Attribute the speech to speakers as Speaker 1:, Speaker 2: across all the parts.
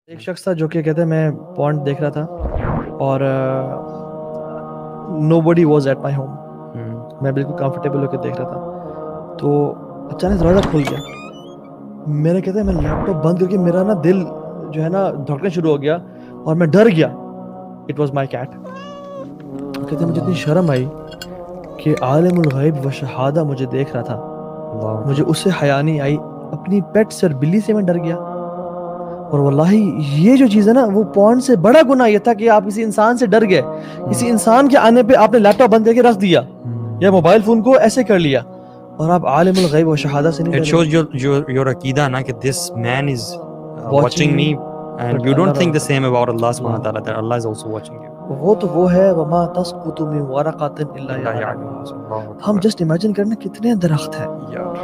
Speaker 1: ایک شخص تھا جو کہ کہتے ہیں میں پونڈ دیکھ رہا تھا اور نو بڈی واز ایٹ مائی ہوم. میں بالکل کمفرٹیبل ہو کے دیکھ رہا تھا تو اچانک دروازہ کھل گیا. میرے کہتے ہیں میں لیپ ٹاپ بند کر کے میرا نا دل جو ہے نا دھڑکنا شروع ہو گیا اور میں ڈر گیا. It was my cat. کہتے ہیں مجھے اتنی شرم آئی کہ عالم الغیب و شہادہ مجھے دیکھ رہا تھا, مجھے اس سے حیا نہیں آئی. اپنی پیٹ سے اور بلی سے میں ڈر گیا. اور واللہ یہ جو چیز ہے نا وہ پونڈ سے بڑا گناہ یہ تھا کہ آپ کسی انسان سے ڈر گئے, کسی انسان کے آنے پہ آپ نے لیپ ٹاپ بند کر کے رکھ دیا یا موبائل فون کو ایسے کر لیا اور آپ عالم الغیب و شہادہ سے نہیں ڈرے.
Speaker 2: It shows your عقیدہ نا کہ this man is watching me and you don't think the same about Allah subhanahu wa ta'ala that Allah is also watching you.
Speaker 1: وہ تو وہ ہے وما تسقط من ورقۃ الا یعلمها. ہم جسٹ امیجن کرنا کتنے درخت ہیں,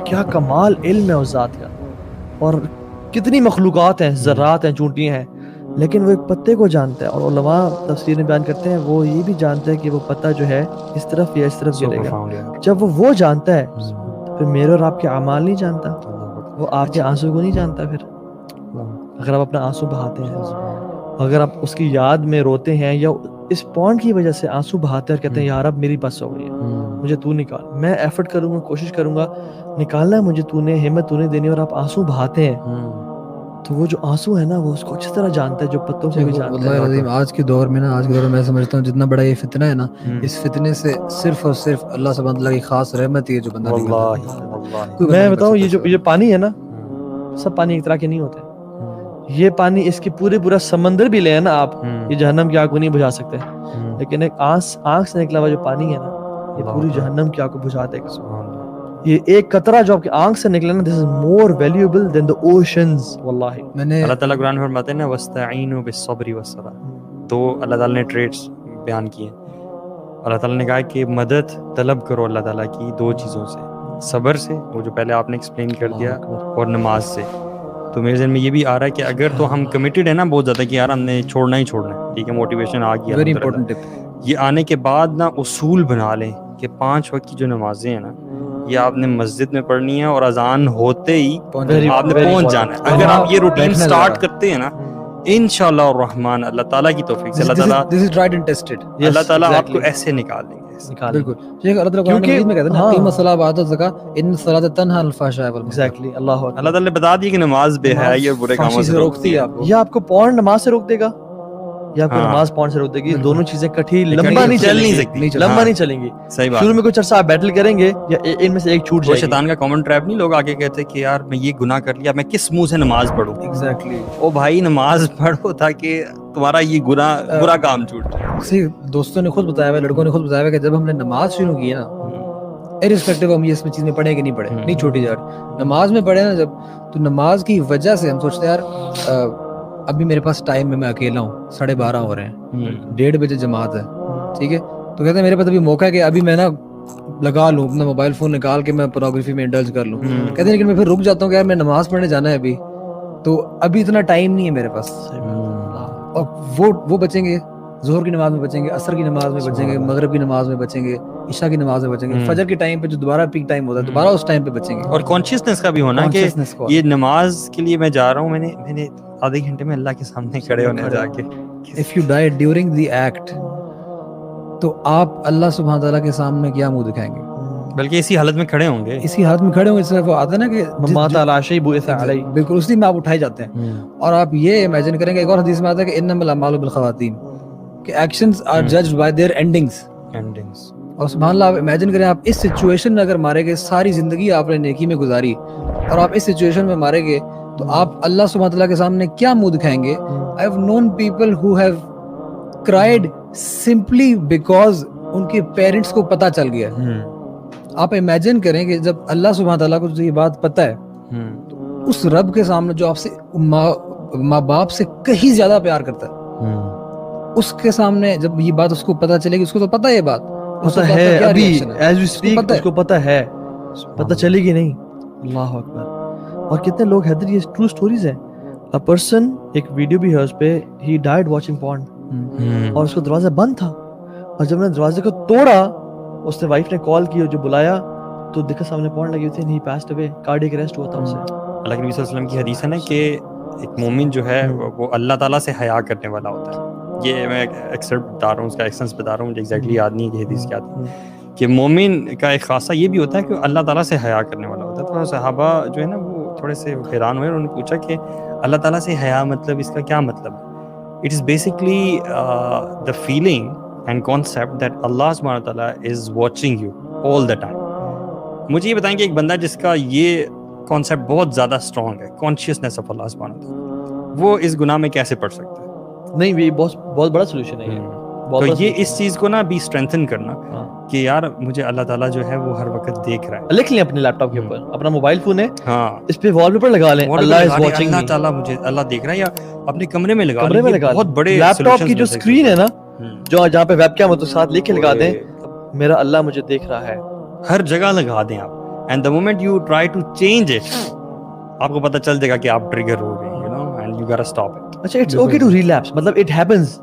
Speaker 1: کیا کمال علم ہے اس ذات کا, اور کتنی مخلوقات ہیں, ذرات ہیں, چونٹیاں ہیں, لیکن وہ ایک پتے کو جانتا ہے. اور علماء تفسیر میں بیان کرتے ہیں وہ یہ بھی جانتا ہے کہ وہ پتا جو ہے اس طرف یا اس طرف گرے گا. جب وہ جانتا ہے پھر میرے اور آپ کے اعمال نہیں جانتا, وہ آپ کے آنسو کو نہیں جانتا. پھر اگر آپ اپنا آنسو بہاتے ہیں, اگر آپ اس کی یاد میں روتے ہیں یا اس پونڈ کی وجہ سے آنسو بہاتے ہیں اور کہتے ہیں یار اب میری بس ہو گئی ہے, مجھے تو نکال, میں ایفرٹ کروں گا, کوشش کروں گا, نکالنا ہے مجھے, تو نے ہمت تو نے دینی, اور آپ آنسو بہاتے ہیں تو وہ جو آنسو ہے نا وہ اس کو اچھی طرح جانتا ہے جو پتوں کو بھی جانتا ہے.
Speaker 3: واللہ العظیم آج کے دور میں میں سمجھتا ہوں جتنا بڑا یہ فتنہ ہے نا, اس فتنے سے صرف اور صرف اللہ سبحانہ تعالیٰ کی خاص رحمت ہے جو بندہ نکلتا ہے.
Speaker 1: میں بتاؤں یہ پانی ہے نا, سب پانی ایک طرح کے نہیں ہوتے. یہ پانی اس کی پورا سمندر بھی لے نا آپ, یہ جہنم کی آگ کو نہیں بجھا سکتے, لیکن ایک آنکھ سے نکلا ہوا جو پانی ہے نا یہ پوری جہنم کی آگ کو بجھا دے گا. یہ ایک قطرہ جو آپ کی آنکھ سے نکلے نا, this is more valuable than the oceans. واللہ
Speaker 2: اللہ تعالیٰ قرآن میں فرماتے ہیں نا وَاسْتَعِینُوا بِالصَّبْرِ وَالصَّلَاةِ, تو اللہ تعالیٰ نے ٹریٹس بیان کیے. اللہ تعالیٰ نے کہا کہ مدد طلب کرو اللہ تعالیٰ کی دو چیزوں سے, صبر سے, وہ جو پہلے آپ نے ایکسپلین کر دیا, اور نماز سے. تو میرے ذہن میں یہ بھی آ رہا ہے کہ اگر تو ہم کمیٹیڈ ہیں نا بہت زیادہ کہ یار ہم نے چھوڑنا ہی چھوڑنا ہے, ٹھیک ہے, موٹیویشن آ گیا,
Speaker 3: ویری امپورٹنٹ ٹپ.
Speaker 2: یہ آنے کے بعد نا اصول بنا لیں کہ 5 وقت کی جو نمازیں ہیں نا یہ آپ نے مسجد میں پڑھنی ہے اور اذان ہوتے ہی آپ نے پہنچ جانا ہے. اگر آپ یہ روٹین سٹارٹ کرتے ہیں نا انشاءاللہ الرحمن, اللہ تعالیٰ کی توفیق سے اللہ تعالیٰ
Speaker 3: this is tried and tested.
Speaker 2: اللہ تعالیٰ آپ کو ایسے نکال دیں گے.
Speaker 3: بالکل اللہ تعالیٰ قرآن مجید میں کہتے ہیں نا اقیموا الصلاۃ وآتوا الزکاۃ ان الصلاۃ تنہی عن الفحشاء والمنکر.
Speaker 1: ایگزیکٹلی اللہ
Speaker 2: تعالیٰ نے بتا دیا کہ نماز بے حیائی اور برے کاموں سے
Speaker 3: روکتی ہے آپ کو.
Speaker 1: یہ آپ کو پونڈ نماز سے روک دے گا یا آپ کو نماز پونڈ سے روک دے گی. دونوں چیزیں کٹھی لمبا نہیں چل نہیں چلیں گی.
Speaker 2: صحیح بات.
Speaker 1: شروع میں کچھ عرصہ آپ بیٹل کریں گے یا ان میں سے ایک چھوٹ جائے گی.
Speaker 2: شیطان کا کامن ٹریپ نہیں, لوگ آگے کہتے کہ یار میں یہ گناہ کر لیا, میں کس منہ سے نماز پڑھوں.
Speaker 1: ایگزیکٹلی.
Speaker 2: او بھائی نماز پڑھو تاکہ تمہارا یہ گناہ برا کام چھوٹ جائے.
Speaker 3: کسی دوستوں نے خود بتایا ہوا, لڑکوں نے خود بتایا ہوا کہ جب ہم نے نماز شروع کی ہے نا, ارسپیکٹو ہم یہ اس میں چیز میں پڑھیں کہ نہیں پڑھیں, نہیں چھوٹی جا رہی, نماز میں پڑھے نا جب, تو نماز کی وجہ سے ہم سوچتے ہیں یار ابھی میرے پاس ٹائم میں اکیلا ہوں, 12:30 ہو رہے ہیں, 1:30 بجے جماعت ہے, ٹھیک ہے, تو کہتے ہیں میرے پاس ابھی موقع ہے کہ ابھی میں نا لگا لوں اپنا موبائل فون نکال کے میں پورنوگرافی میں انڈلج کر لوں. کہتے ہیں لیکن میں پھر رک جاتا ہوں کہ یار میں نماز پڑھنے جانا ہے ابھی, تو ابھی اتنا ٹائم نہیں ہے میرے پاس. اور وہ بچیں گے, ظہر کی نماز میں بچیں گے, عصر کی نماز میں بچیں گے, مغرب کی نماز میں بچیں گے, عشاء کی نماز میں بچیں گے, فجر کے ٹائم پہ جو دوبارہ پیک ٹائم ہوتا ہے دوبارہ اس ٹائم پہ بچیں گے.
Speaker 2: اور کانشیسنس کا بھی ہونا کہ یہ نماز کے لیے میں جا رہا ہوں, میں نے آدھے گھنٹے میں اللہ کے سامنے کھڑے ہونا جا کے.
Speaker 3: If you die during the act تو آپ اللہ سبحانہ تعالیٰ کے سامنے کیا منہ دکھائیں گے,
Speaker 2: بلکہ اسی حالت میں کھڑے ہوں گے,
Speaker 3: اسی حالت میں کھڑے ہوں گے. اس طرح وہ آتا ہے نا کہ
Speaker 1: مات علی شیء بعث علیہ,
Speaker 3: بالکل اسی میں آپ اٹھائے جاتے ہیں. اور آپ یہ امیجن کریں گے, ایک اور حدیث میں آتا ہے کہ انما الاعمال بالخواتیم, کہ actions are judged by their endings. اور سبحان اللہ آپ امیجن کریں آپ اس سچویشن میں اگر مارے گئے, ساری زندگی آپ نے نیکی میں گزاری اور آپ اس سچویشن میں مارے گئے, تو آپ اللہ سبحانہ تعالیٰ کے سامنے کیا منہ دکھائیں گے. I have known people who have cried simply because ان کے پیرنٹس کو پتہ چل گیا. آپ امیجن کریں کہ جب اللہ سبحانہ تعالیٰ کو یہ بات پتہ ہے, تو اس رب کے سامنے جو آپ سے ماں باپ سے کہیں زیادہ پیار کرتا ہے, اس کے سامنے جب یہ بات اس کو پتہ چلے گی, اس کو تو پتہ ہے یہ بات,
Speaker 1: پتہ ہے ابھی ایز وی سپیک اس کو پتہ ہے, پتہ چلے گی نہیں. اللہ اکبر. اور کتنے لوگ حیدر, یہ ٹرو سٹوریز ہیں. A person, ایک ویڈیو بھی ہے اس پہ, he died watching porn, اور اس کو دروازہ بند تھا, اور جب نے دروازے کو توڑا اس نے وائف نے کال کی اور جو بلایا تو دیکھا سامنے پورن لگی ہوئی تھی, he passed away, cardiac arrest ہوا تھا اسے.
Speaker 2: اللہ کے نبی صلی اللہ علیہ وسلم کی حدیث ہے نا کہ ایک مومن جو ہے وہ اللہ تعالیٰ سے حیا کرنے والا ہوتا ہے. یہ میں ایکسرپٹ بتا رہا ہوں, اس کا ایکسنس بتا رہا ہوں, مجھے ایگزیکٹلی یاد نہیں ہے کہ حدیث کیا تھی, کہ مومن کا ایک خاصہ یہ بھی ہوتا ہے کہ اللہ تعالیٰ سے حیا کرنے والا ہوتا ہے. تو صحابہ جو ہے نا وہ تھوڑے سے حیران ہوئے اور انہوں نے پوچھا کہ اللہ تعالیٰ سے حیا مطلب اس کا کیا مطلب ہے؟ It is basically the feeling and concept that Allah subhanahu wa ta'ala is watching you all the time. مجھے یہ بتائیں کہ ایک بندہ جس کا یہ کانسیپٹ بہت زیادہ اسٹرانگ ہے, کانشیسنیس آف اللہ سبحانہ و تعالیٰ, وہ اس گناہ میں کیسے پڑ سکتا ہے؟
Speaker 1: نہیں, یہ بہت بڑا سولوشن ہے.
Speaker 2: تو یہ اس چیز کو نا بھی اسٹرینتھن کرنا کہ یار مجھے اللہ تعالیٰ جو ہے وہ ہر وقت دیکھ رہا ہے.
Speaker 1: لکھ لیں اپنے لیپ ٹاپ کے اوپر, اپنا موبائل فون ہے,
Speaker 2: ہاں,
Speaker 1: اس پہ وال پیپر لگا لیں, اللہ از واچنگ می,
Speaker 2: اللہ تعالیٰ مجھے اللہ دیکھ رہا ہے, یا اپنے کمرے میں لگا
Speaker 1: کمرے میں لگا
Speaker 2: بہت بڑے
Speaker 1: لیپ ٹاپ کی جو اسکرین ہے نا, جو جہاں پہ ویب کیم ہے تو ساتھ لکھ کے لگا دیں میرا اللہ مجھے دیکھ رہا ہے.
Speaker 2: ہر جگہ لگا دیں آپ, and the moment you try to change it, آپ کو پتہ چل جائے گا کہ آپ ٹریگر ہو گئے, you know, and you gotta stop it.
Speaker 1: اچھا, اٹس اوکے ٹو ریلیپس, مطلب it happens,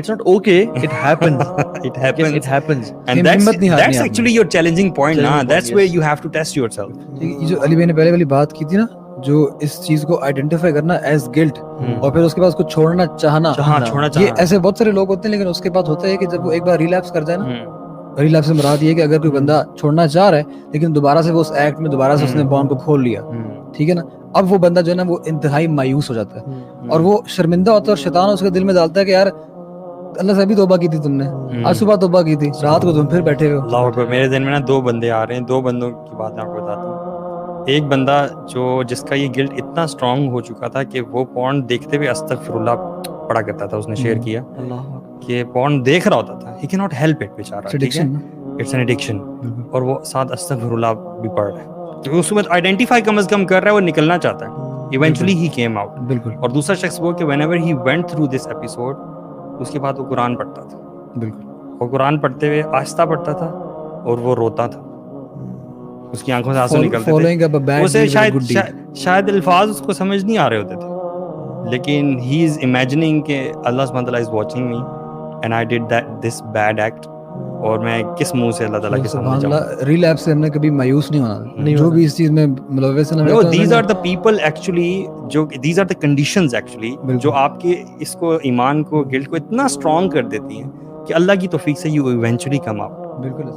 Speaker 1: it's not okay, it happens. It happens.
Speaker 2: And that's actually your challenging point na, that's where you have to test yourself.
Speaker 3: یہ جو علی بھائی نے پہلے والی بات کی تھی نا, جو اس چیز کو آئیڈینٹیفائی کرنا ایز گلٹ اور پھر اس کے بعد اس کو چھوڑنا چاہنا, یہ ایسے بہت سارے لوگ ہوتے ہیں, لیکن اس کے بعد ہوتا ہے کہ جب وہ ایک بار ریلیپس کر جائے نا, ریلیپس سے مراد یہ ہے کہ اگر کوئی بندہ چھوڑنا چاہ رہا ہے لیکن دوبارہ سے وہ اس ایکٹ میں دوبارہ سے اس نے بانڈ کو کھول لیا, ٹھیک ہے نا, اب وہ بندہ جو ہے نا وہ انتہائی مایوس ہو جاتا ہے اور وہ شرمندہ ہوتا ہے, اور شیطان اس کے دل میں ڈالتا ہے کہ یار اللہ سے بھی توبہ کی تھی تم نے, آج صبح توبہ کی تھی, رات کو تم پھر بیٹھے ہو.
Speaker 2: اللہ اکبر. میرے ذہن میں نا 2 بندے آ رہے ہیں, 2 بندوں کی بات میں آپ کو بتاتا ہوں. ایک بندہ جس کا یہ گلٹ اتنا اسٹرانگ ہو چکا تھا کہ وہ پورن دیکھتے ہوئے استغفر اللہ پڑھا کرتا تھا, اس نے شیئر کیا کہ پورن دیکھ رہا ہوتا تھا, ہی کی ناٹ ہیلپ اٹ بیچارہ, اٹس این ایڈکشن, اور وہ ساتھ استغفر اللہ بھی پڑھ رہا ہے, تو اس میں آئیڈینٹیفائی کم از کم کر رہا ہے, وہ نکلنا چاہتا ہے. Eventually he came out. بالکل. اور دوسرا شخص وہ کہ whenever he went through this episode, اس کے بعد وہ قرآن پڑھتا تھا. بالکل. اور قرآن پڑھتے ہوئے آہستہ پڑھتا تھا اور وہ روتا تھا, اس کی آنکھوں سے آنسو نکلتے تھے. اسے شاید الفاظ اس کو سمجھ نہیں آ رہے ہوتے تھے, لیکن he is imagining کہ اللہ سبحانہ تعالیٰ is watching me and I did this bad act, اور میں کس منہ سے اللہ تعالیٰ کے سامنے جاؤں.
Speaker 3: ریلیپس سے ہم نے کبھی مایوس نہیں ہونا, جو بھی اس چیز میں ملوث ہے.
Speaker 2: These are the people actually, these are the conditions actually جو آپ کے اس کو ایمان کو, گلٹ کو اتنا اسٹرانگ کر دیتی ہیں کہ اللہ کی توفیق سے you eventually come out.
Speaker 3: بالکل.